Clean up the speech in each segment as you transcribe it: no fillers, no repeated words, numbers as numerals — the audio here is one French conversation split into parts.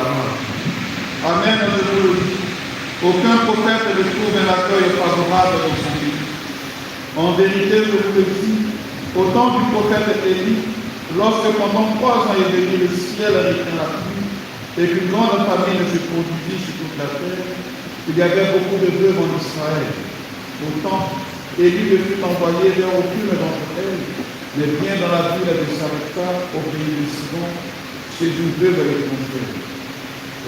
parole. Amen, je vous le dis. Aucun prophète ne trouve un accueil favorable dans son pays. En vérité, je vous le dis, au temps du prophète Élie, lorsque pendant 3 ans est venu le ciel avec la pluie, et qu'une grande famine se produisit sur toute la terre, il y avait beaucoup de veuves en Israël. Pourtant, Élie ne fut envoyé vers aucune d'entre elles, mais bien dans la ville de Sarepta, au pays de Sidon, chez une veuve étrangère.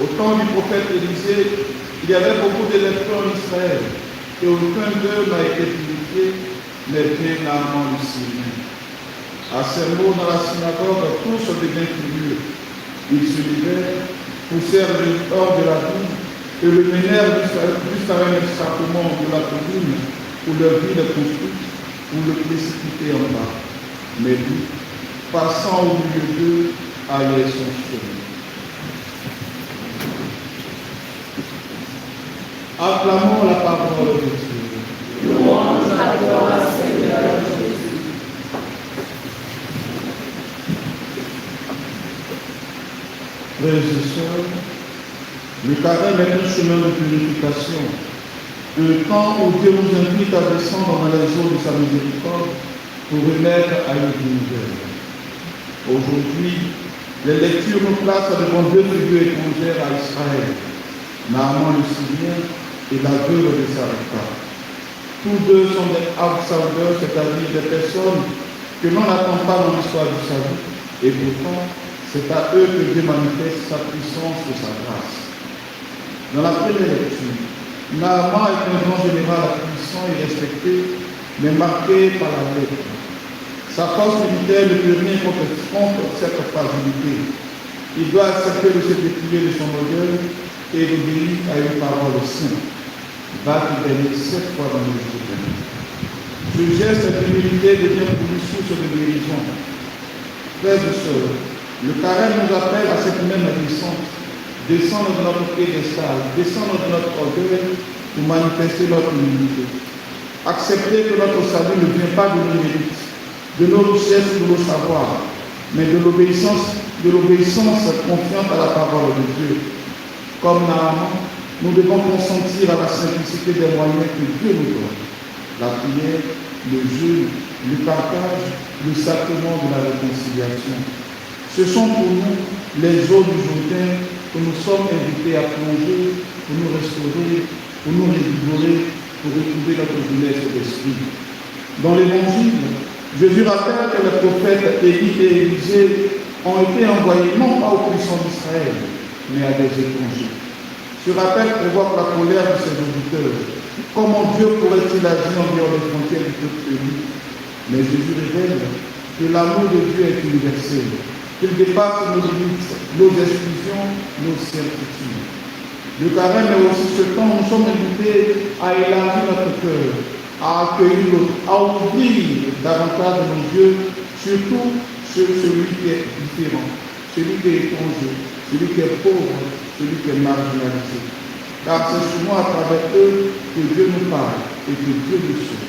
Au temps du prophète Élisée, il y avait beaucoup d'électeurs en Israël, et aucun d'eux n'a été purifié, mais bien Naaman le Syrien. À ces mots dans la synagogue, tous devinrent furieux. Ils se levèrent, poussèrent hors de la ville, et le menèrent jusqu'à un escarpement de la colline, où leur ville est construite, pour le précipiter en bas. Mais lui, passant au milieu d'eux, allait son chemin. Acclamons la parole de Dieu. Louange à toi, Seigneur Jésus. Frères et sœurs, le carême est un chemin de purification, un temps où Dieu nous invite à descendre dans les eaux de sa miséricorde pour remettre à une vie nouvelle. Aujourd'hui, les lectures nous placent devant 2 figures étrangères à Israël, Naaman le Syrien et la veuve de Sarepta. Tous deux sont des outsiders, c'est-à-dire des personnes que l'on n'attend pas dans l'histoire du salut, et pourtant, c'est à eux que Dieu manifeste sa puissance et sa grâce. Dans la première lecture, Naaman est un grand général puissant et respecté, mais marqué par la lettre. Sa force militaire ne peut rien contre cette fragilité. Il doit accepter de se déplier de son modèle et d'obéir à une parole sainte. Va te bénir 7 fois dans le jour. Ce geste d'humilité devient pour lui source de guérison. Frères et sœurs, le carême nous appelle à cette même descente, descendre de notre piédestal, descendre de notre orgueil pour manifester notre humilité. Accepter que notre salut ne vient pas de nos mérites, de nos richesses, de nos savoirs, mais de l'obéissance confiante à la parole de Dieu. Comme Naaman, nous devons consentir à la simplicité des moyens que Dieu nous donne. La prière, le jeûne, le partage, le sacrement de la réconciliation. Ce sont pour nous les eaux du Jourdain que nous sommes invités à plonger, pour nous restaurer, pour nous revigorer, pour retrouver notre jeunesse d'esprit. Dans l'Évangile, Jésus rappelle que les prophètes Élie et Élisée ont été envoyés non pas aux puissants d'Israël, mais à des étrangers. Ce rappel provoque la colère de ses auditeurs. Comment Dieu pourrait-il agir en dehors des frontières du peuple élu? Mais Jésus révèle que l'amour de Dieu est universel, qu'il dépasse nos limites, nos exclusions, nos certitudes. Le carême est aussi ce temps où nous sommes invités à élargir notre cœur, à accueillir l'autre, à ouvrir davantage nos yeux, surtout sur celui qui est différent, celui qui est étranger, celui qui est pauvre, celui qui est marginalisé. Car c'est souvent à travers eux que Dieu nous parle et que Dieu nous sauve.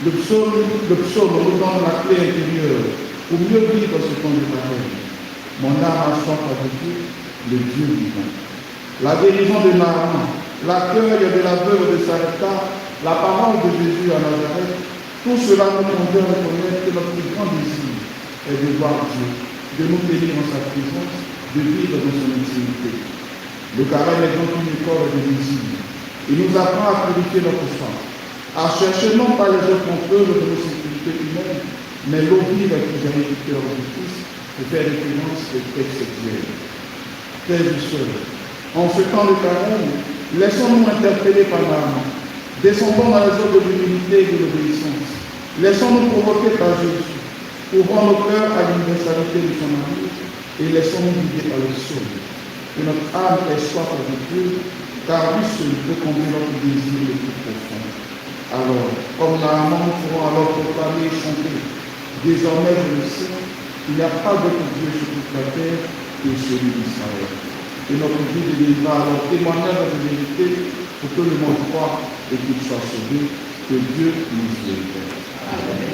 Le psaume nous donne la clé intérieure pour mieux vivre ce temps de carême. Mon âme a soif de Dieu, le Dieu vivant. La guérison de Naaman, l'accueil de la veuve de Sarepta, la parole de Jésus à Nazareth, tout cela nous conduit à reconnaître que notre plus grand désir est de voir Dieu, de nous tenir en sa présence, de vivre dans son intimité. Le carême est donc une école de désir. Il nous apprend à purifier notre sang, à chercher non pas les œuvres trompeuses de nos sécurités humaines, mais l'eau vive qui est l'agriculteur du Christ pour faire référence au texte actuel. Frères et sœurs, en ce temps de carême, laissons-nous interpeller par l'âme. Descendons dans les eaux de l'humilité et de l'obéissance. Laissons-nous provoquer par Jésus. Ouvrons nos cœurs à l'universalité de son amour et laissons-nous guider par le sol. Que notre âme ait soif de Dieu, car lui seul peut combler notre désir le plus profond. Alors, comme Naaman, nous pourrons alors proclamer et chanter. Désormais, je le sais, il n'y a pas d'autre Dieu sur toute la terre que celui d'Israël. Et notre vie deviendra alors témoignage de vérité pour que le monde croit et qu'il soit sauvé. Que Dieu nous aide. Amen.